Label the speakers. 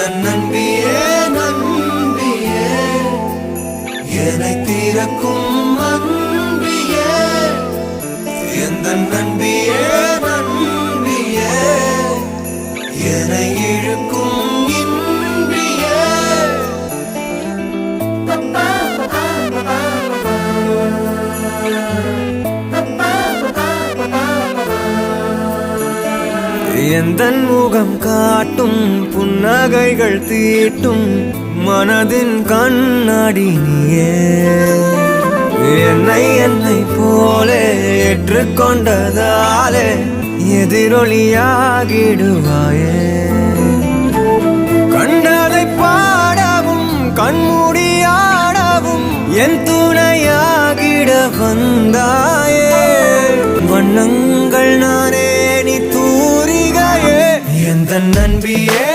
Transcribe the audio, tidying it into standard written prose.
Speaker 1: எந்த நம்பியே நம்பியே என்னை தீரக்கும் அன்பியே எந்த நம்பியே நம்பியே என்னை இழுக்கும் இன்பியே எந்தன் முகம் காட்டும் புன்னகைகள் தீட்டும் மனதின் கண்ணாடி நீயே என்னை போலே ஏற்றுக்கொண்டதாலே எதிரொலியாகிடுவாயே கண்டதை பாடவும் கண்மூடியாடவும் என் துணையாகிட வந்தாயே வண்ணங்கள் நானே நீ தூரிகையே எந்த நன்பியே